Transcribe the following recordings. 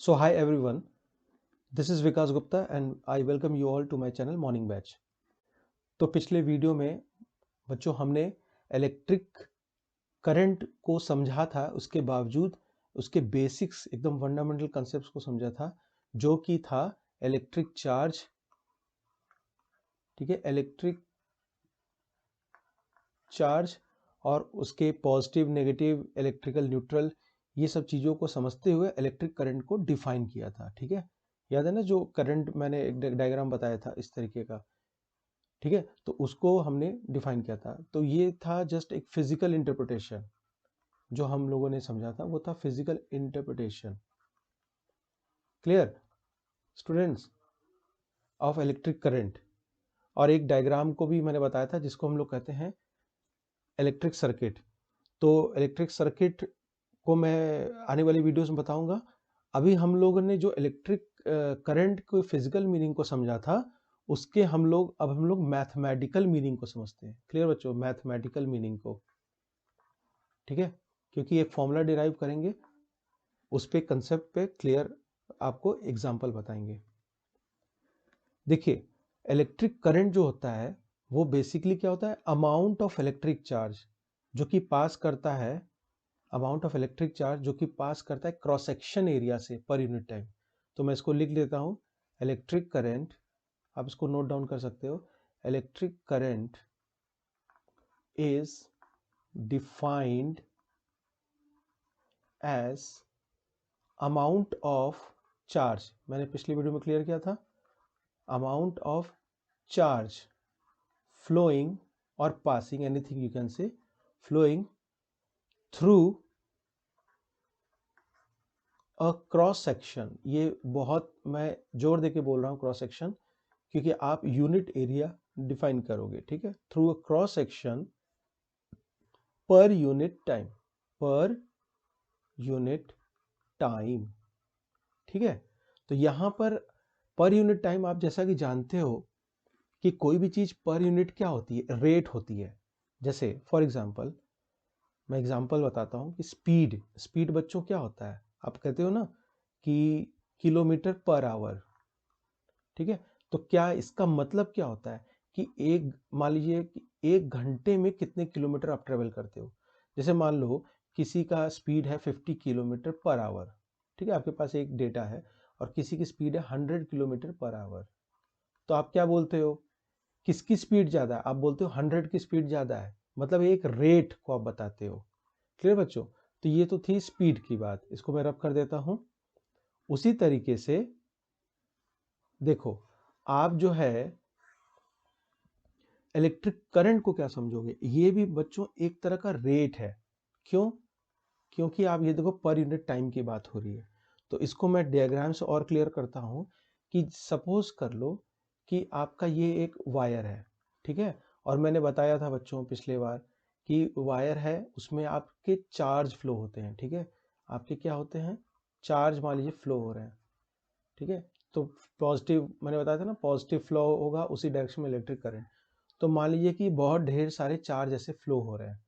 So hi everyone, this is Vikas Gupta and I welcome you all to my channel Morning Batch। तो पिछले video में बच्चों हमने electric current को समझा था, उसके बावजूद उसके बेसिक्स एकदम फंडामेंटल कॉन्सेप्ट्स को समझा था, जो कि था इलेक्ट्रिक चार्ज, ठीक है, इलेक्ट्रिक चार्ज और उसके पॉजिटिव नेगेटिव इलेक्ट्रिकल न्यूट्रल, ये सब चीज़ों को समझते हुए इलेक्ट्रिक करंट को डिफाइन किया था। ठीक है, याद है ना, जो करंट मैंने एक डायग्राम बताया था इस तरीके का, ठीक है, तो उसको हमने डिफाइन किया था। तो ये था जस्ट एक फिजिकल इंटरप्रिटेशन, जो हम लोगों ने समझा था वो था physical interpretation. Clear students of electric current. और एक डायग्राम को भी मैंने बताया था जिसको हम लोग कहते हैं इलेक्ट्रिक सर्किट। तो इलेक्ट्रिक सर्किट को मैं आने वाली वीडियोस में बताऊंगा। अभी हम लोगों ने जो इलेक्ट्रिक करंट को फिजिकल मीनिंग को समझा था, उसके हम लोग मैथमेटिकल मीनिंग को समझते हैं। क्लियर बच्चों, मैथमेटिकल मीनिंग को, ठीक है, क्योंकि एक फॉर्मूला डिराइव करेंगे, उस पे कंसेप्ट पे क्लियर आपको एग्जांपल बताएंगे। देखिए, इलेक्ट्रिक करंट जो होता है वो बेसिकली क्या होता है, अमाउंट ऑफ इलेक्ट्रिक चार्ज जो कि पास करता है, अमाउंट ऑफ इलेक्ट्रिक चार्ज जो कि पास करता है क्रॉस सेक्शन एरिया से पर यूनिट टाइम। तो मैं इसको लिख लेता हूं, इलेक्ट्रिक करंट, आप इसको नोट डाउन कर सकते हो, electric current is defined as amount of charge. मैंने पिछली वीडियो में क्लियर किया था, अमाउंट ऑफ चार्ज फ्लोइंग और passing, anything you can say, flowing through a cross section. ये बहुत मैं जोर देके बोल रहा हूँ क्रॉस सेक्शन, क्योंकि आप यूनिट एरिया डिफाइन करोगे, ठीक है, थ्रू अ क्रॉस सेक्शन पर यूनिट टाइम, पर यूनिट टाइम, ठीक है। तो यहां पर यूनिट टाइम आप जैसा कि जानते हो कि कोई भी चीज पर यूनिट क्या होती है, रेट होती है। जैसे फॉर एग्जांपल, मैं एग्जांपल बताता हूं कि स्पीड, स्पीड बच्चों क्या होता है, आप कहते हो ना कि किलोमीटर पर आवर, ठीक है। तो क्या इसका मतलब क्या होता है कि एक, मान लीजिए कि एक घंटे में कितने किलोमीटर आप ट्रेवल करते हो। जैसे मान लो किसी का स्पीड है 50 किलोमीटर पर आवर, ठीक है, आपके पास एक डेटा है, और किसी की स्पीड है 100 किलोमीटर पर आवर। तो आप क्या बोलते हो, किसकी स्पीड ज़्यादा है, आप बोलते हो 100 की स्पीड ज़्यादा है, मतलब एक रेट को आप बताते हो। क्लियर बच्चों, तो ये तो थी स्पीड की बात, इसको मैं रब कर देता हूं। उसी तरीके से देखो, आप जो है इलेक्ट्रिक करंट को क्या समझोगे, ये भी बच्चों एक तरह का रेट है। क्यों, क्योंकि आप ये देखो पर यूनिट टाइम की बात हो रही है। तो इसको मैं डायग्राम से और क्लियर करता हूं कि सपोज कर लो कि आपका ये एक वायर है, ठीक है, और मैंने बताया था बच्चों पिछले बार कि वायर है, उसमें आपके चार्ज फ्लो होते हैं, ठीक है, आपके क्या होते हैं, चार्ज मान लीजिए फ्लो हो रहे हैं, ठीक है। तो पॉजिटिव, मैंने बताया था ना, पॉजिटिव फ्लो होगा उसी डायरेक्शन में इलेक्ट्रिक करंट। तो मान लीजिए कि बहुत ढेर सारे चार्ज ऐसे फ्लो हो रहे हैं,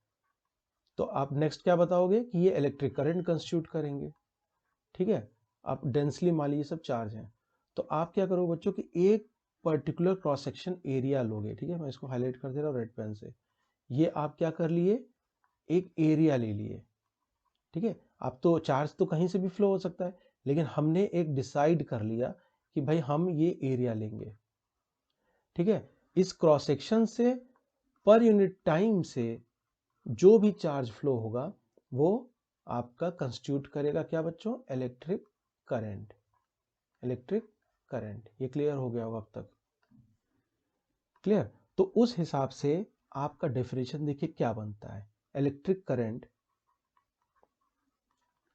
तो आप नेक्स्ट क्या बताओगे कि ये इलेक्ट्रिक करंट कंस्टिट्यूट करेंगे, ठीक है। आप डेंसली मान लीजिए सब चार्ज हैं, तो आप क्या करोगे बच्चों कि एक पर्टिकुलर क्रॉस सेक्शन एरिया लोगे, ठीक है, मैं इसको हाईलाइट कर दे रहा हूँ रेड पेन से। ये आप क्या कर लिए, एक एरिया ले लिए, ठीक है। आप तो चार्ज तो कहीं से भी फ्लो हो सकता है, लेकिन हमने एक डिसाइड कर लिया कि भाई हम ये एरिया लेंगे, ठीक है। इस क्रॉस सेक्शन से पर यूनिट टाइम से जो भी चार्ज फ्लो होगा वो आपका कंस्टिट्यूट करेगा क्या बच्चों, इलेक्ट्रिक करंट, इलेक्ट्रिक करंट। ये क्लियर हो गया होगा अब तक, क्लियर। तो उस हिसाब से आपका डेफिनेशन देखिए क्या बनता है, इलेक्ट्रिक करंट,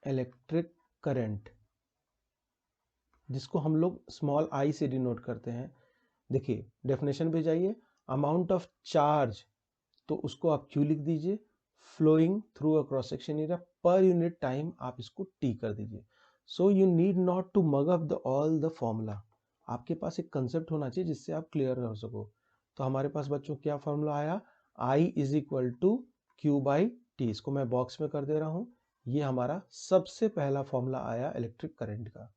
इलेक्ट्रिक करंट जिसको हम लोग स्मॉल आई से डिनोट करते हैं। देखिए डेफिनेशन पे जाइए, अमाउंट ऑफ चार्ज, तो उसको आप क्यू लिख दीजिए, flowing through a cross section area per unit time आप इसको टी कर दीजिए। So you need not to mug up the all the formula, आपके पास एक कंसेप्ट होना चाहिए जिससे आप क्लियर कर सको। तो हमारे पास बच्चों क्या फॉर्मूला आया, I is equal to Q by T, इसको मैं बॉक्स में कर दे रहा हूं। ये हमारा सबसे पहला फॉर्मूला आया इलेक्ट्रिक करंट का,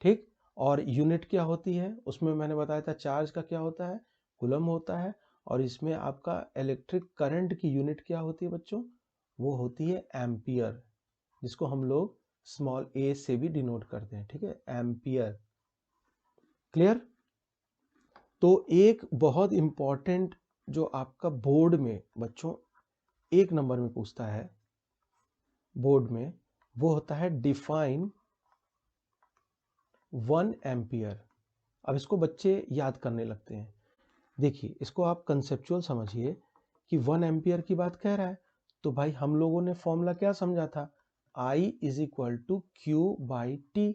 ठीक। और यूनिट क्या होती है, उसमें मैंने बताया था चार्ज का क्या होता है, कूलम होता है। और इसमें आपका इलेक्ट्रिक करंट की यूनिट क्या होती है बच्चों, वो होती है एम्पियर, जिसको हम लोग स्मॉल ए से भी डिनोट करते हैं, ठीक है, एम्पियर। क्लियर। तो एक बहुत इंपॉर्टेंट जो आपका बोर्ड में बच्चों 1 नंबर में पूछता है बोर्ड में, वो होता है डिफाइन 1 एम्पियर। अब इसको बच्चे याद करने लगते हैं। देखिए इसको आप कंसेप्चुअल समझिए कि 1 एम्पियर की बात कह रहा है, तो भाई हम लोगों ने फॉर्मूला क्या समझा था, I is equal to Q by T.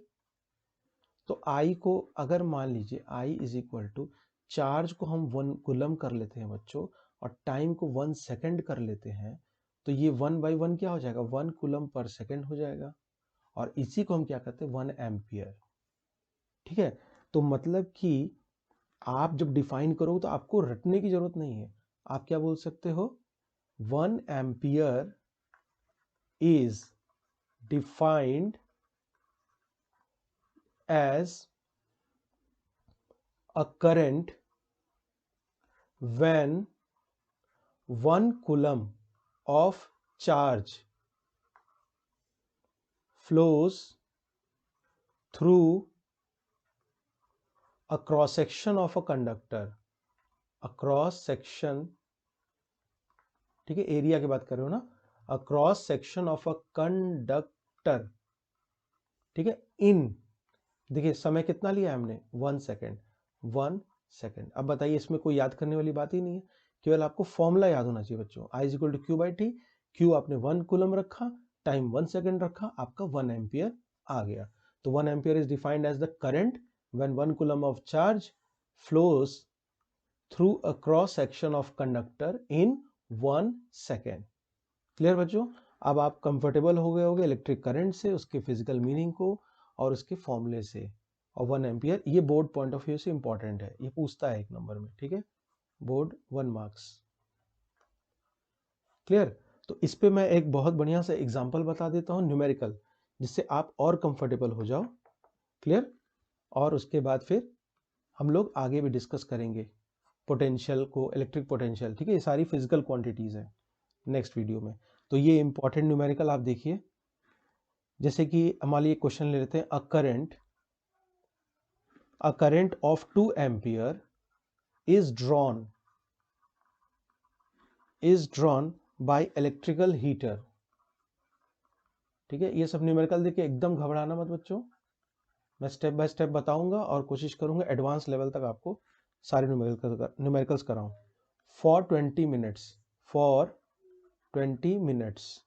तो I को अगर मान लीजिए I is equal to, charge को हम 1 कूलम कर लेते हैं बच्चों, और टाइम को 1 सेकेंड कर लेते हैं, तो ये 1/1 क्या हो जाएगा, 1 कूलम पर सेकेंड हो जाएगा। और इसी को हम क्या कहते हैं, 1 एम्पियर। ठीक है। तो मतलब कि आप जब डिफाइन करो तो आपको रटने की जरूरत नहीं है, आप क्या बोल सकते हो, 1 ampere is defined as a current when 1 coulomb of charge flows through a cross section of a conductor, a cross section, ठीक है, एरिया की बात कर रहे हो ना, a cross section of a conductor, ठीक है, इन, देखिए समय कितना लिया हमने, 1 सेकेंड, 1 सेकेंड। अब बताइए इसमें कोई याद करने वाली बात ही नहीं है, केवल आपको फॉर्मूला याद होना चाहिए बच्चों, I is equal to Q by T. Q आपने 1 कूलम रखा, टाइम 1 सेकेंड रखा, आपका 1 एम्पियर आ गया। तो 1 ampere is defined as the current when 1 coulomb of charge flows through a cross section of conductor in 1 second. Clear बच्चों। अब आप comfortable हो गए होगे इलेक्ट्रिक करंट से, उसके फिजिकल मीनिंग को और उसके फॉर्मूले से। और 1 एम्पियर ये बोर्ड पॉइंट ऑफ व्यू से इंपॉर्टेंट है, ये पूछता है 1 नंबर में, ठीक है, बोर्ड 1 मार्क्स। क्लियर। तो इस पे मैं एक बहुत बढ़िया सा एग्जांपल बता देता हूं न्यूमेरिकल, जिससे आप और कंफर्टेबल हो जाओ। क्लियर। और उसके बाद फिर हम लोग आगे भी डिस्कस करेंगे पोटेंशियल को, इलेक्ट्रिक पोटेंशियल, ठीक है, ये सारी फिजिकल क्वांटिटीज है नेक्स्ट वीडियो में। तो ये इंपॉर्टेंट न्यूमेरिकल आप देखिए, जैसे कि हमारे लिए क्वेश्चन ले लेते हैं, a current of 2 ampere is drawn by electrical heater। ठीक है, ये सब न्यूमेरिकल देखिए, एकदम घबराना मत बच्चों, मैं स्टेप बाय स्टेप बताऊंगा और कोशिश करूंगा एडवांस लेवल तक आपको सारे न्यूमेरिकल्स कराऊं। फॉर 20 मिनट्स,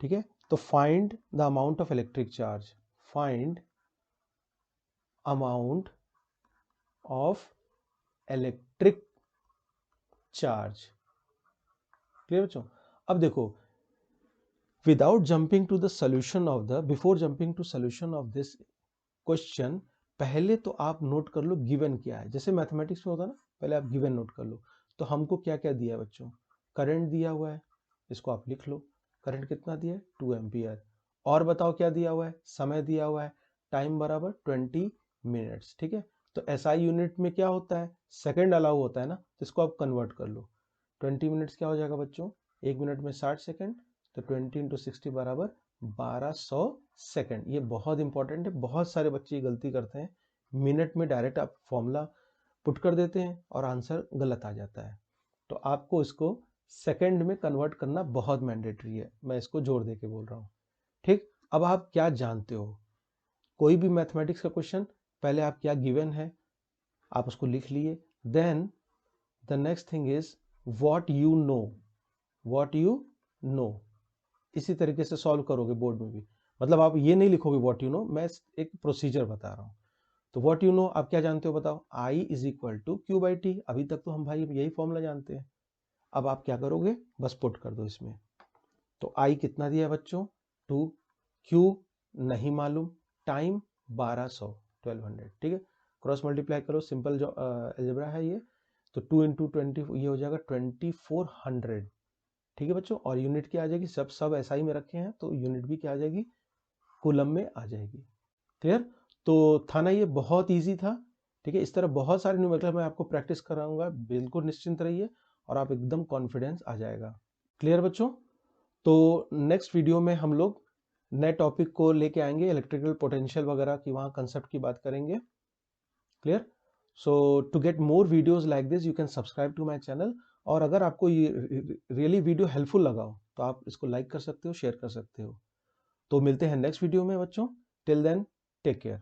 ठीक है। तो find the amount of electric charge, find amount of electric charge. Clear बच्चों। अब देखो, without jumping to the solution of the, before jumping to solution of this question, पहले तो आप नोट कर लो गिवन क्या है। जैसे मैथमेटिक्स में होता है ना, पहले आप गिवन नोट कर लो। तो हमको क्या क्या दिया है बच्चों, करंट दिया हुआ है, इसको आप लिख लो, करंट कितना दिया है, 2 एम्पियर। और बताओ क्या दिया हुआ है, समय दिया हुआ है, टाइम बराबर 20 मिनट्स, ठीक है। तो एसआई यूनिट में क्या होता है, सेकंड अलाउ होता है ना, तो इसको आप कन्वर्ट कर लो। 20 मिनट्स क्या हो जाएगा बच्चों, 1 मिनट में 60 सेकेंड, तो 20 इंटू 60 बराबर 1200 सेकेंड। ये बहुत इंपॉर्टेंट है, बहुत सारे बच्चे ये गलती करते हैं, मिनट में डायरेक्ट आप फॉर्मूला पुट कर देते हैं और आंसर गलत आ जाता है। तो आपको इसको सेकंड में कन्वर्ट करना बहुत मैंडेटरी है, मैं इसको जोर दे के बोल रहा हूँ। ठीक। अब आप क्या जानते हो, कोई भी मैथमेटिक्स का क्वेश्चन, पहले आप क्या गिवन है आप उसको लिख लिए, then the next thing is what you know, इसी तरीके से सॉल्व करोगे बोर्ड में भी। मतलब आप ये नहीं लिखोगे व्हाट यू नो, मैं एक प्रोसीजर बता रहा हूँ। तो व्हाट यू नो आप क्या जानते हो बताओ, I is equal to Q by T, अभी तक तो हम भाई यही फॉर्मूला जानते हैं। अब आप क्या करोगे, बस पुट कर दो इसमें। तो I कितना दिया है बच्चों, 2, Q नहीं मालूम, टाइम 1200, ठीक है। क्रॉस मल्टीप्लाई करो, सिंपल जो अलजेब्रा है ये, तो 2 इंटू 20 ये हो जाएगा 2400, ठीक है बच्चों। और यूनिट क्या आ जाएगी, सब SI में रखे हैं तो यूनिट भी क्या आ जाएगी, कूलम में आ जाएगी। क्लियर? तो था ना ये बहुत ईजी था, ठीक है? इस तरह बहुत सारे न्यूमेरिकल मैं आपको प्रैक्टिस कराऊंगा, बिल्कुल निश्चिंत रहिए और आप एकदम कॉन्फिडेंस आ जाएगा। क्लियर बच्चों? तो नेक्स्ट वीडियो में हम लोग नए टॉपिक को लेके आएंगे, इलेक्ट्रिकल पोटेंशियल वगैरह की वहाँ कंसेप्ट की बात करेंगे। Clear? So to get more videos like this you can subscribe to my channel. और अगर आपको ये रियली वीडियो हेल्पफुल लगा हो तो आप इसको लाइक कर सकते हो, शेयर कर सकते हो। तो मिलते हैं नेक्स्ट वीडियो में बच्चों। Till then take care.